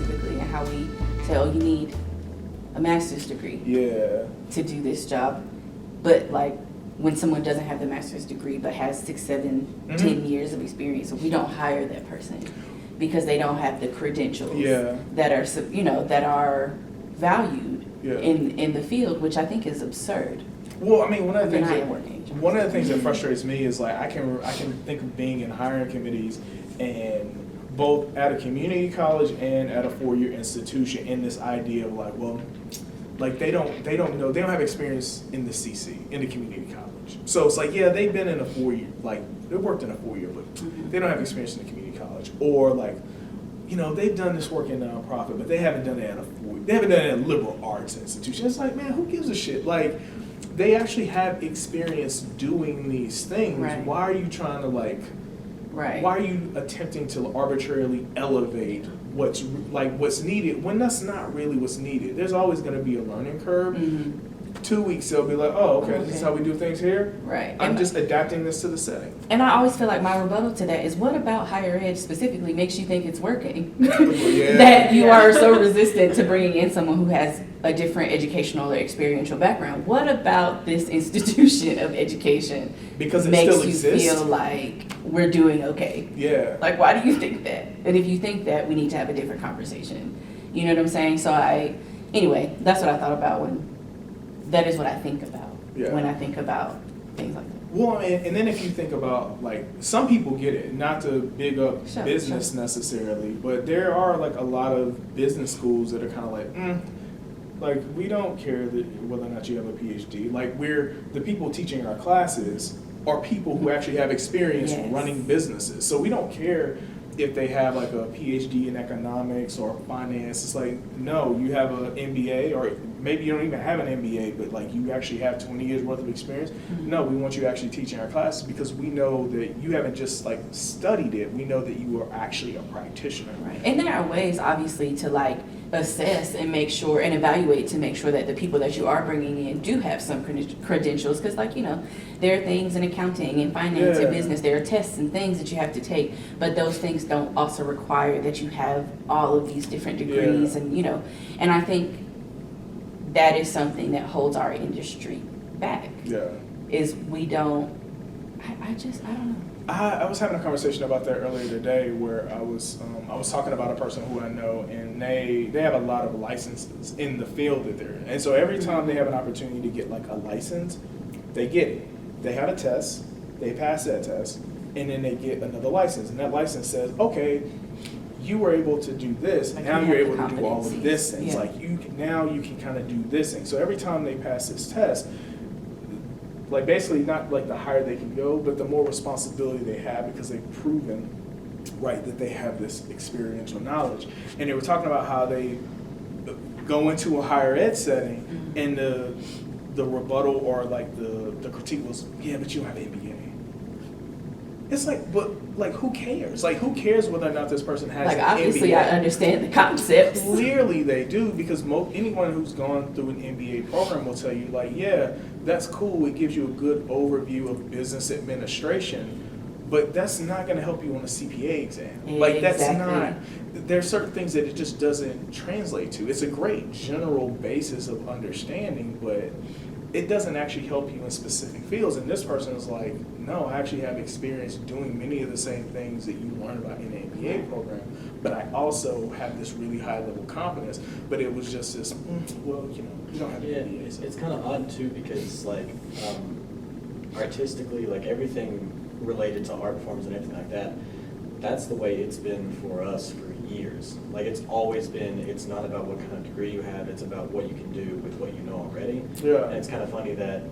typically, and how we say, oh, you need a master's degree to do this job. But like when someone doesn't have the master's degree but has 6, 7, 10 years of experience, we don't hire that person because they don't have the credentials that are, that are valued in the field, which I think is absurd. Well, I mean, one of the things that frustrates me is like I can think of being in hiring committees and both at a community college and at a 4-year institution in this idea of like, well, like they don't know, they don't have experience in the CC, in the community college. So it's like, yeah, they've been in a 4-year, like they worked in a 4-year, but they don't have experience in the community college. Or like, they've done this work in nonprofit, but they haven't done it at they haven't done it at a liberal arts institution. It's like, man, who gives a shit? Like, they actually have experience doing these things. Right. Why are you trying to why are you attempting to arbitrarily elevate what's needed when that's not really what's needed? There's always going to be a learning curve. 2 weeks they'll be like, oh, okay, this is how we do things here. Right. I'm just adapting this to the setting. And I always feel like my rebuttal to that is, what about higher ed specifically makes you think it's working? That you are so resistant to bringing in someone who has a different educational or experiential background. What about this institution of education because it makes still you exists? Feel like we're doing okay? Yeah. Like, why do you think that? And if you think that, we need to have a different conversation. You know what I'm saying? So anyway, that's what I thought about that is what I think about when I think about things like that. Well, and then if you think about, like, some people get it, not to big up business necessarily, but there are, like, a lot of business schools that are kind of like, we don't care whether or not you have a PhD. Like, the people teaching our classes are people who actually have experience running businesses. So we don't care if they have like a PhD in economics or finance. It's like, no, you have an MBA, or maybe you don't even have an MBA, but like you actually have 20 years worth of experience. No, we want you actually teaching our classes because we know that you haven't just like studied it. We know that you are actually a practitioner. Right. And there are ways, obviously, to like assess and make sure and evaluate to make sure that the people that you are bringing in do have some credentials, because like, there are things in accounting and finance and business, there are tests and things that you have to take, but those things don't also require that you have all of these different degrees. And and I think that is something that holds our industry back. Is we don't, I don't know. I was having a conversation about that earlier today, where I was talking about a person who I know, and they have a lot of licenses in the field that they're in. And so every time they have an opportunity to get like a license, they get it. They have a test, they pass that test, and then they get another license. And that license says, okay, you were able to do this, like now you're able to do all of this things. Like you can kind of do this thing. So every time they pass this test, like basically not like the higher they can go, but the more responsibility they have because they've proven, right, that they have this experiential knowledge. And they were talking about how they go into a higher ed setting, and the rebuttal or like the critique was, yeah, but you don't have an MBA. It's like, but like, who cares? Like, who cares whether or not this person has an MBA? Like, obviously, I understand the concepts. Clearly, they do, because anyone who's gone through an MBA program will tell you, like, yeah, that's cool. It gives you a good overview of business administration, but that's not going to help you on a CPA exam. Like, that's not. There's certain things that it just doesn't translate to. It's a great general basis of understanding, but it doesn't actually help you in specific fields. And this person is like, no, I actually have experience doing many of the same things that you learn about in an MBA program, but I also have this really high level competence. But it was just this, well, you don't have an MBA. It's kind of odd too, because like artistically, like everything related to art forms and everything like that, that's the way it's been for us for years. Like it's always been, it's not about what kind of degree you have, it's about what you can do with what you know already. Yeah. And it's kind of funny that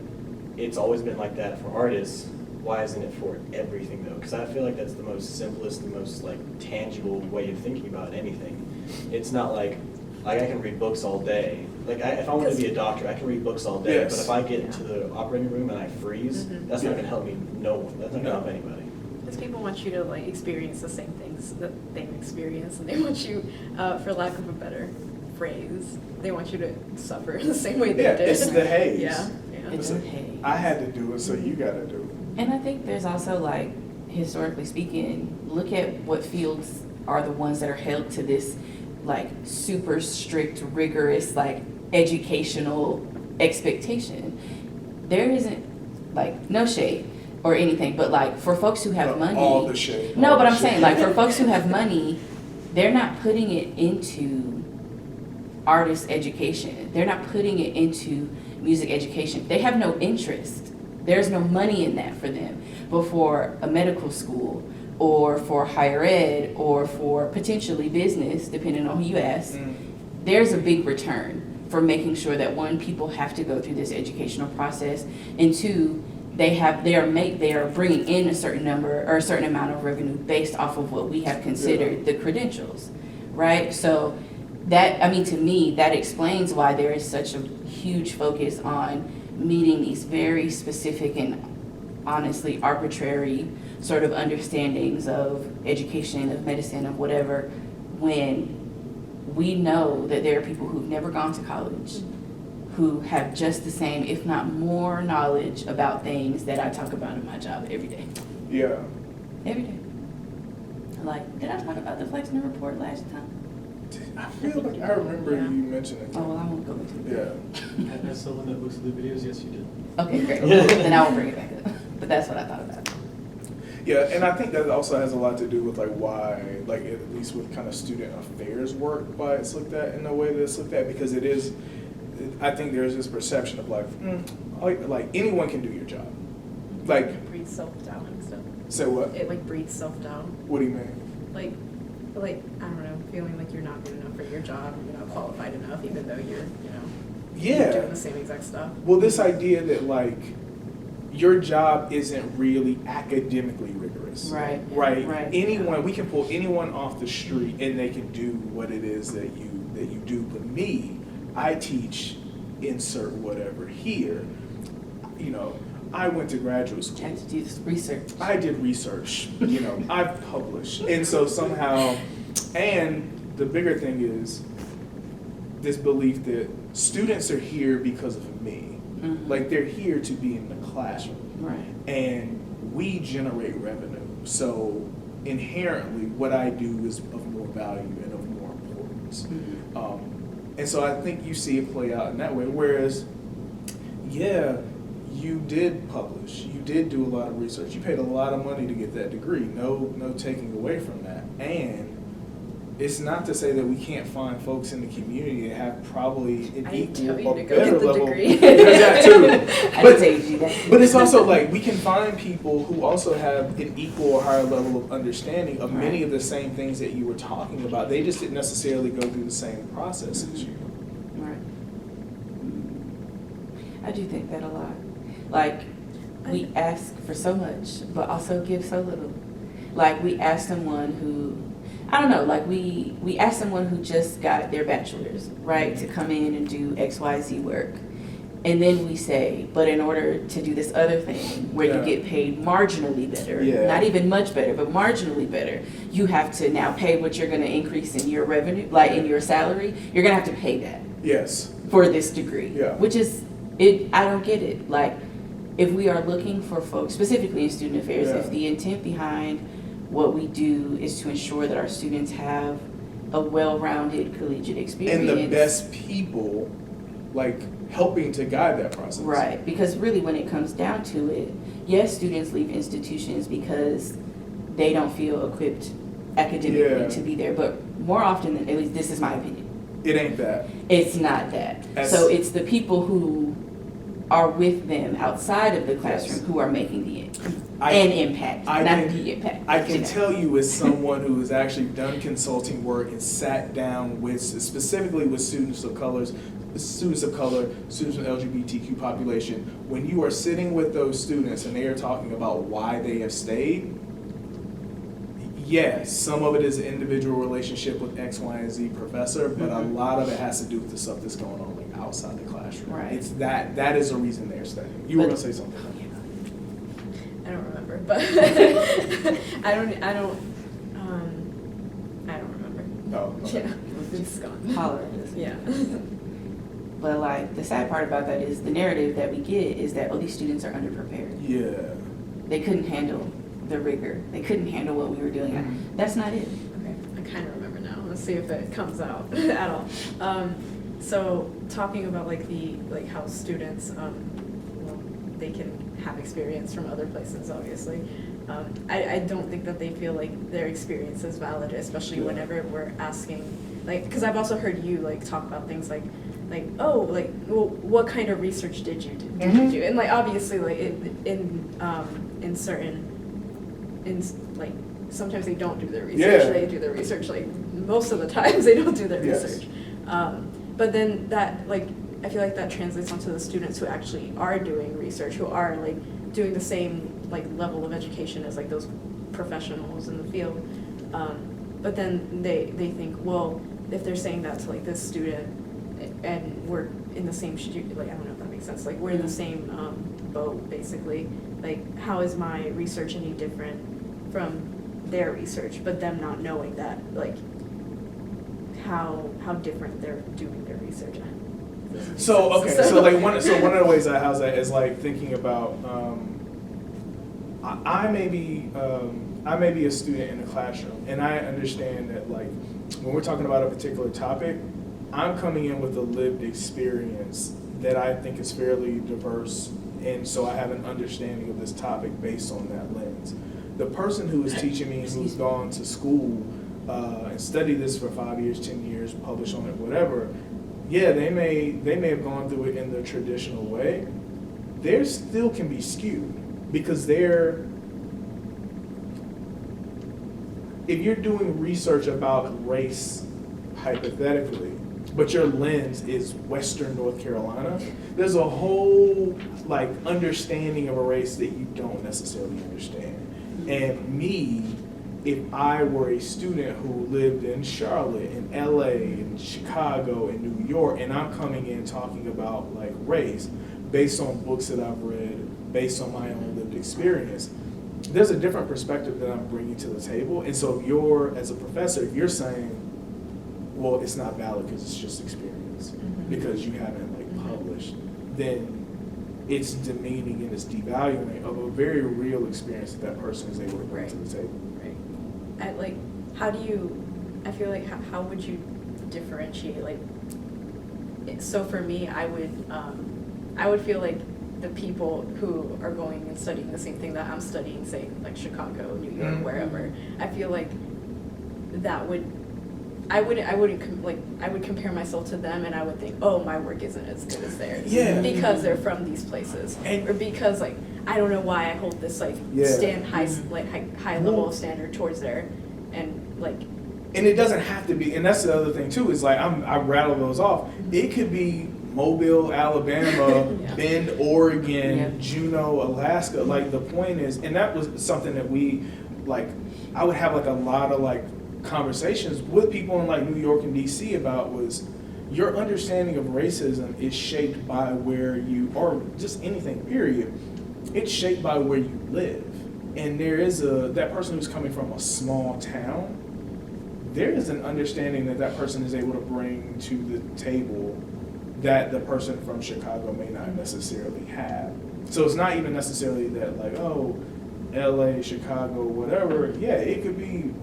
it's always been like that for artists. Why isn't it for everything though? Because I feel like that's the most simplest, the most like tangible way of thinking about anything. It's not like I can read books all day. Like if I want to be a doctor, I can read books all day. Yes. But if I get into the operating room and I freeze, that's not going to help me. No one. That's not going to help anybody. Because people want you to like experience the same things that they've experienced, and they want you, for lack of a better phrase, they want you to suffer the same way they did. It's the haze. Yeah. It's a haze. I had to do it, so you got to do it. And I think there's also, like, historically speaking, look at what fields are the ones that are held to this like super strict, rigorous, like educational expectation. There isn't, like, no shade or anything, but like for folks who have money. All the shade. No, all but the I'm shade. saying, like, for folks who have money, they're not putting it into artist education. They're not putting it into music education. They have no interest. There's no money in that for them. But for a medical school, or for higher ed, or for potentially business, depending on who you ask, there's a big return for making sure that, one, people have to go through this educational process, and two, they are bringing in a certain number or a certain amount of revenue based off of what we have considered the credentials, right? So that, I mean, to me, that explains why there is such a huge focus on meeting these very specific and honestly arbitrary sort of understandings of education, of medicine, of whatever, when we know that there are people who've never gone to college who have just the same, if not more, knowledge about things that I talk about in my job every day. Yeah. Every day. Like, did I talk about the Flexner report last time? I feel like I remember Yeah. you mentioning. Oh, well, I won't go into it. Yeah. As someone that looks at the videos, yes, you did. Okay, great. Then I will bring it back up. But that's what I thought about. Yeah, and I think that also has a lot to do with like why, like at least with kind of student affairs work, why it's looked at in the way that it's looked at, because it is, I think there's this perception of like, like anyone can do your job. Like, It breeds self-doubt and stuff. say what? It like breeds self-doubt. What do you mean? Like, I don't know, feeling like you're not good enough for your job, you're not qualified enough, even though you're, Yeah. doing the same exact stuff. Well, this idea that like your job isn't really academically rigorous. Right. Right. Right. Anyone, we can pull anyone off the street and they can do what it is that you do. But me, I teach insert whatever here. You know, I went to graduate I school. have to do this research. I did research, you know, I've published. And so somehow, and the bigger thing is this belief that students are here because of me. Mhm. Like they're here to be in the classroom. Right. And we generate revenue. So inherently what I do is of more value and of more importance. Mhm. And so I think you see it play out in that way. Whereas, yeah, you did publish, you did do a lot of research, you paid a lot of money to get that degree. No taking away from that. And it's not to say that we can't find folks in the community that have probably an I didn't tell equal you or to go better get the level. degree. There's that too. I But- didn't say you do that. But it's also like we can find people who also have an equal or higher level of understanding of many Right. of the same things that you were talking about. They just didn't necessarily go through the same process as you. Right. I do think that a lot. Like, we ask for so much, but also give so little. Like, we ask someone who, I don't know, like we ask someone who just got their bachelor's, right, to come in and do XYZ work. And then we say, but in order to do this other thing where Yeah. you get paid marginally better, Yeah. not even much better, but marginally better, you have to now pay what you're going to increase in your revenue, like in your salary. You're going to have to pay that Yes. for this degree. Yeah. Which is, I don't get it. Like, if we are looking for folks, specifically in student affairs, Yeah. if the intent behind what we do is to ensure that our students have a well-rounded collegiate experience. And the best people, like, helping to guide that process. Right, because really when it comes down to it, yes, students leave institutions because they don't feel equipped academically Yeah. to be there, but more often than, at least this is my opinion, It ain't that. it's not that. That's- So it's the people who are with them outside of the classroom Yes. who are making the I- impact, I not can- the impact. I can you know. tell you as someone who has actually done consulting work and sat down with, specifically with students of color, students of the LGBTQ population, when you are sitting with those students and they are talking about why they have stayed, yes, some of it is an individual relationship with X, Y, and Z professor, but a Mhm. lot of it has to do with the stuff that's going on like outside the classroom. Right. It's that is a reason they're staying. You were But- gonna say something. I don't remember, but I don't remember. No. Okay. Yeah, it's gone. Holler at us. Yeah. But like, the sad part about that is the narrative that we get is that, oh, these students are underprepared. Yeah. They couldn't handle the rigor. They couldn't handle what we were doing. Mhm. That's not it. Okay, I kind of remember now. see if it comes out at all. So talking about like how students, well, they can have experience from other places, obviously. I don't think that they feel like their experience is valid, especially whenever we're asking, like, because I've also heard you like talk about things like, oh, like, well, what kind of research did you do? And like, obviously, like, in certain, like, sometimes they don't do their research. Yeah. They do their research, like, most of the times they don't do their Yes. research. But then that, like, I feel like that translates onto the students who actually are doing research, who are, like, doing the same, like, level of education as, like, those professionals in the field. But then they think, well, if they're saying that to, like, this student, and we're in the same like, I don't know if that makes sense, like, we're in the same boat, basically, like, how is my research any different from their research, but them not knowing that, like, how different they're doing their research. So, okay, so like one of the ways I house that is like thinking about, I may be a student in a classroom, and I understand that, like, when we're talking about a particular topic, I'm coming in with a lived experience that I think is fairly diverse, and so I have an understanding of this topic based on that lens. The person who is teaching me, who's gone to school and studied this for 5 years, 10 years, published on it, whatever, yeah, they may have gone through it in the traditional way. There still can be skewed because if you're doing research about race, hypothetically, but your lens is Western North Carolina, there's a whole like understanding of a race that you don't necessarily understand. And me, if I were a student who lived in Charlotte, in LA, in Chicago, in New York, and I'm coming in talking about like race based on books that I've read, based on my own lived experience, there's a different perspective that I'm bringing to the table. And so as a professor, if you're saying, well, it's not valid because it's just experience, because you haven't like published, then it's demeaning and it's devaluing of a very real experience that person is able to bring to the table. Like, I feel like, how would you differentiate, like, so for me, I would feel like the people who are going and studying the same thing that I'm studying, say, like Chicago, New York, wherever, I feel like that I would compare myself to them, and I would think, oh, my work isn't as good as theirs. Yeah. Because they're from these places. Or because, like, I don't know why I hold this, like, high level of standard towards there, and, like... And it doesn't have to be, and that's the other thing, too, is, like, I rattle those off. It could be Mobile, Alabama, Bend, Oregon, Juneau, Alaska. Like, the point is, and that was something that we, like, I would have, like, a lot of, like, conversations with people in, like, New York and DC about was your understanding of racism is shaped by where you, or just anything, period. It's shaped by where you live. And there is that person who's coming from a small town, there is an understanding that person is able to bring to the table that the person from Chicago may not necessarily have. So it's not even necessarily that, like, oh, LA, Chicago, whatever. Yeah, it could be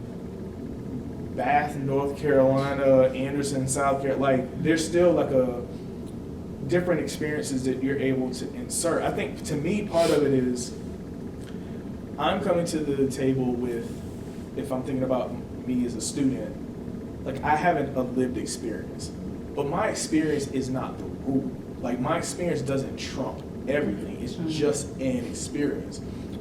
Bath, North Carolina, Anderson, South Carolina. Like, there's still like a different experiences that you're able to insert. I think, to me, part of it is I'm coming to the table with, if I'm thinking about me as a student, like, I haven't a lived experience, but my experience is not the rule. Like, my experience doesn't trump everything. It's just an experience.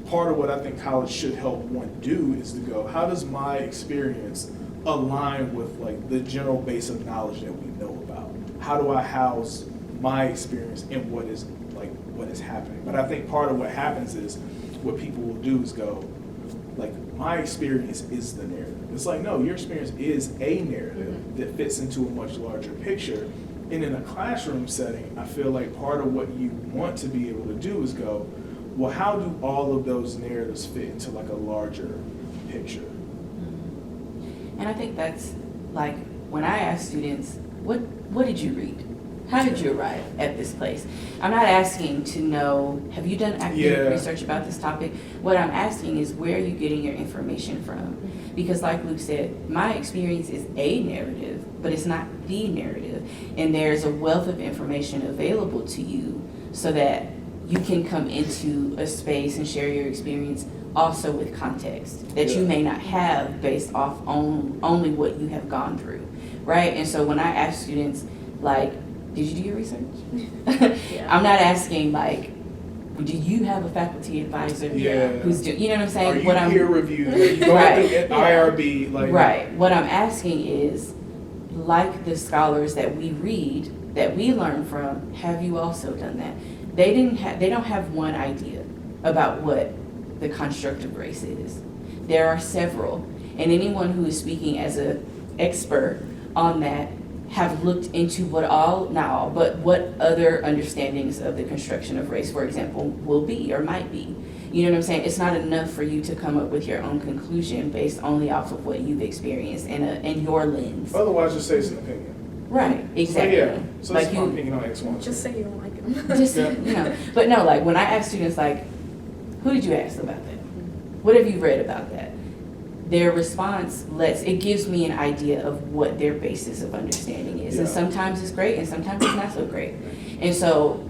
Part of what I think college should help one do is to go, how does my experience align with, like, the general base of knowledge that we know about? How do I house my experience in what is happening? But I think part of what happens is what people will do is go, like, my experience is the narrative. It's like, no, your experience is a narrative that fits into a much larger picture. And in a classroom setting, I feel like part of what you want to be able to do is go, well, how do all of those narratives fit into, like, a larger picture? And I think that's, like, when I ask students, what did you read? How did you arrive at this place? I'm not asking to know, have you done academic research about this topic? What I'm asking is, where are you getting your information from? Because like Luke said, my experience is a narrative, but it's not the narrative. And there's a wealth of information available to you so that you can come into a space and share your experience also with context that you may not have based off on only what you have gone through, right? And so when I ask students, like, did you do your research? I'm not asking, like, do you have a faculty advisor who's you know what I'm saying? Are you peer reviewed? Are you going through IRB? Like, right. What I'm asking is, like the scholars that we read, that we learn from, have you also done that? They don't have one idea about what the construct of race is. There are several, and anyone who is speaking as an expert on that have looked into what other understandings of the construction of race, for example, will be or might be. You know what I'm saying? It's not enough for you to come up with your own conclusion based only off of what you've experienced and your lens. Otherwise, just say it's an opinion. Right, exactly. So like it's my opinion on X, Y, Just say you don't like them. just, you know, but no, like when I ask students, like, who did you ask about that? What have you read about that? Their response gives me an idea of what their basis of understanding is. And sometimes it's great and sometimes it's not so great. And so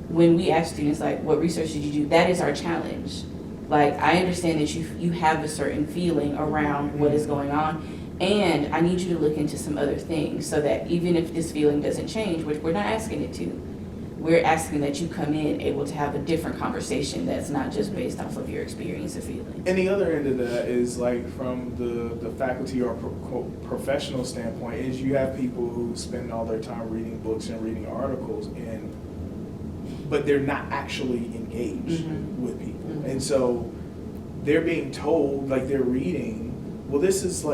when we ask students, like, what research did you do? That is our challenge. Like, I understand that you have a certain feeling around what is going on, and I need you to look into some other things so that even if this feeling doesn't change, which we're not asking it to, we're asking that you come in able to have a different conversation that's not just based off of your experience or feeling. And the other end of that is, like, from the faculty or professional standpoint, is you have people who spend all their time reading books and reading articles, but they're not actually engaged with people. And so they're being told, like, they're reading, well, this is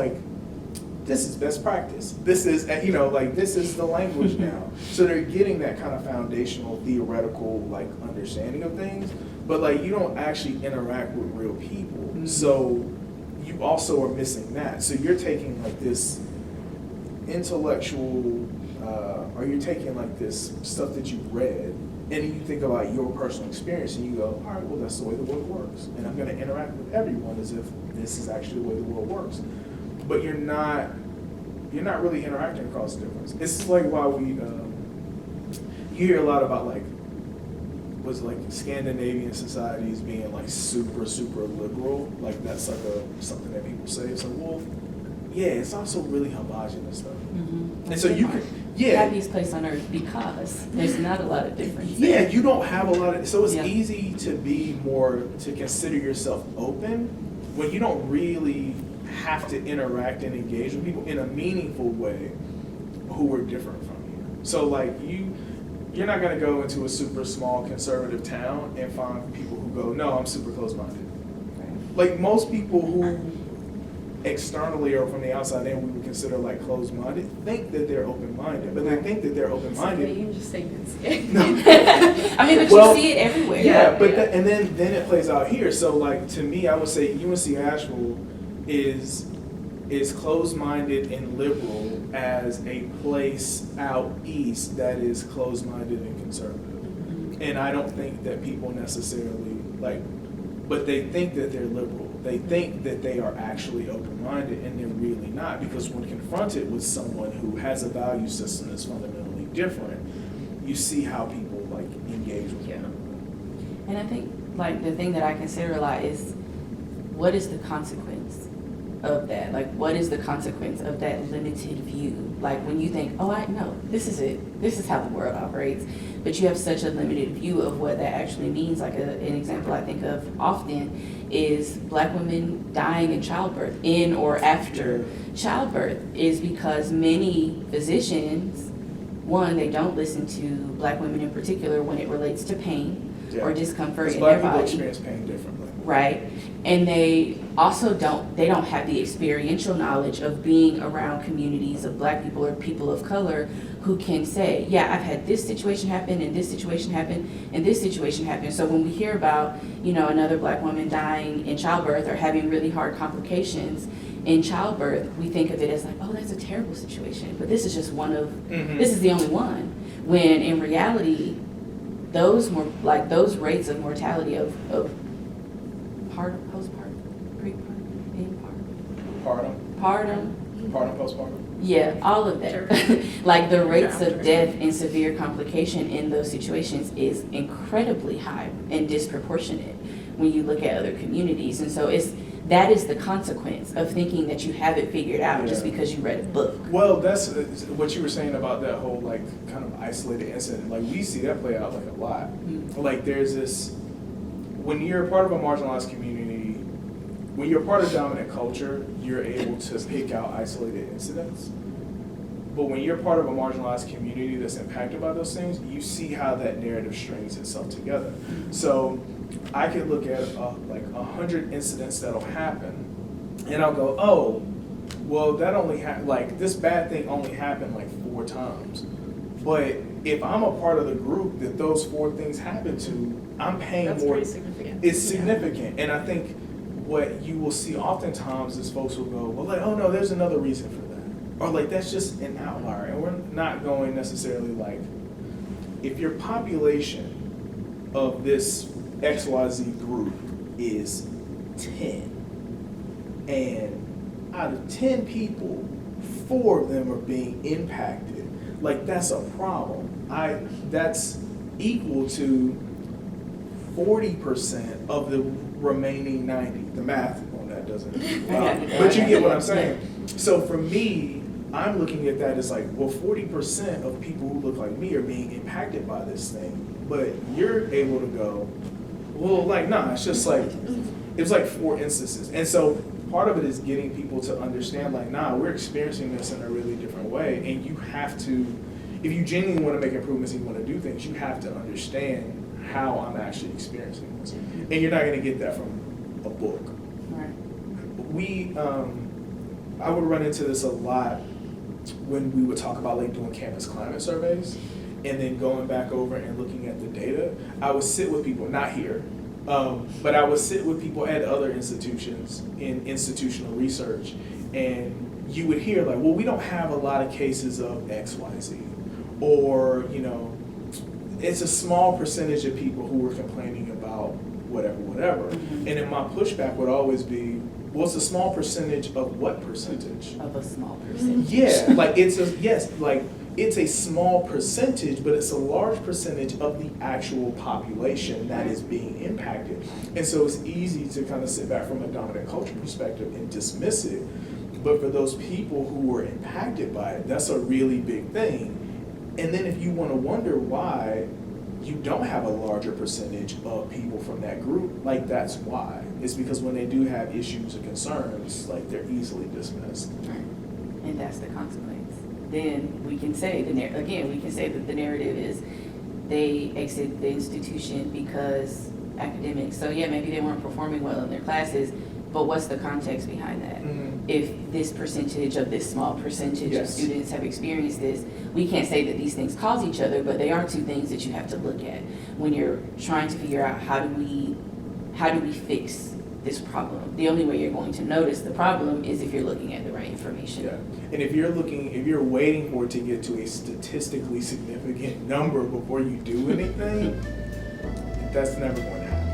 best practice. This is, this is the language now. So they're getting that kind of foundational theoretical, like, understanding of things, but, like, you don't actually interact with real people. So you also are missing that. So you're taking, like, this intellectual, or you're taking, like, this stuff that you've read, and then you think about your personal experience and you go, all right, well, that's the way the world works. And I'm going to interact with everyone as if this is actually the way the world works. But you're not really interacting across the difference. It's like why you hear a lot about, like, Scandinavian societies being, like, super, super liberal. Like, that's like something that people say. It's like, well, yeah, it's also really homogenous stuff. And so you can, happiest place on earth because there's not a lot of difference. Yeah, you don't have a lot of, so it's easy to consider yourself open when you don't really have to interact and engage with people in a meaningful way who are different from you. So, like, you're not going to go into a super small conservative town and find people who go, no, I'm super close-minded. Like, most people who externally or from the outside in we would consider, like, closed-minded think that they're open-minded, but they think that they're open-minded. You can just say UNCA. No. I mean, but you see it everywhere. Yeah, but and then it plays out here. So, like, to me, I would say UNC Asheville is closed-minded and liberal as a place out east that is closed-minded and conservative. And I don't think that people necessarily, like, but they think that they're liberal. They think that they are actually open-minded, and they're really not, because when confronted with someone who has a value system that's fundamentally different, you see how people, like, engage with them. And I think, like, the thing that I consider a lot is, what is the consequence of that? Like, what is the consequence of that limited view? Like, when you think, oh, I know, this is it. This is how the world operates. But you have such a limited view of what that actually means. Like, an example I think of often is Black women dying in childbirth, in or after childbirth, is because many physicians, one, they don't listen to Black women in particular when it relates to pain or discomfort in their body. Black people experience pain differently. Right. And they also don't have the experiential knowledge of being around communities of Black people or people of color who can say, yeah, I've had this situation happen, and this situation happen, and this situation happen. So when we hear about, another Black woman dying in childbirth or having really hard complications in childbirth, we think of it as like, oh, that's a terrible situation. But this is just this is the only one. when in reality, those rates of mortality of postpartum, Partner, postpartum. yeah, all of that. Sure. Like the rates After. of death and severe complication in those situations is incredibly high and disproportionate when you look at other communities. And so that is the consequence of thinking that you have it figured out just Yeah. because you read a book. Well, that's what you were saying about that whole like kind of isolated incident. Like we see that play out like a lot. Mhm. Like there's this, when you're part of a marginalized community, when you're part of dominant culture, you're able to pick out isolated incidents. But when you're part of a marginalized community that's impacted by those things, you see how that narrative strings itself together. So I could look at like 100 incidents that'll happen, and I'll go, oh, well, that only like this bad thing only happened like 4 times. But if I'm a part of the group that those 4 things happen to, I'm paying That's more. pretty significant. It's Yeah. significant, and I think what you will see oftentimes is folks will go, well, like, oh no, there's another reason for that, or like that's just an outlier, and we're not going necessarily like, if your population of this XYZ group is 10, and out of 10 people, 4 of them are being impacted, like that's a problem. That's equal to 40% of the remaining 90. The math on that doesn't, but you get what I'm saying. So for me, I'm looking at that as like, well, 40% of people who look like me are being impacted by this thing, but you're able to go, well, like, nah, it's just like, it was like 4 instances. And so part of it is getting people to understand, like, nah, we're experiencing this in a really different way, and you have to, if you genuinely want to make improvements and you want to do things, you have to understand how I'm actually experiencing this. And you're not going to get that from a book. Right. I would run into this a lot when we would talk about like doing campus climate surveys and then going back over and looking at the data. I would sit with people, not here, but I would sit with people at other institutions in institutional research, and you would hear like, well, we don't have a lot of cases of XYZ, or, you know, it's a small percentage of people who were complaining about whatever. Mhm. And then my pushback would always be, well, it's a small percentage of what percentage? Of a small percentage. Yeah, like it's a small percentage, but it's a large percentage of the actual population that is being impacted. And so it's easy to kind of sit back from a dominant culture perspective and dismiss it. But for those people who were impacted by it, that's a really big thing. And then if you want to wonder why you don't have a larger percentage of people from that group, like that's why. It's because when they do have issues or concerns, like they're easily dismissed. Right. And that's the consequence. Then we can say, we can say that the narrative is they exited the institution because academics. So yeah, maybe they weren't performing well in their classes, but what's the context behind that? Mhm. If this percentage of this small percentage of Yes. students have experienced this, we can't say that these things cause each other, but they are 2 things that you have to look at when you're trying to figure out how do we fix this problem. The only way you're going to notice the problem is if you're looking at the right information. Yeah, and if you're waiting for it to get to a statistically significant number before you do anything, that's never going to happen.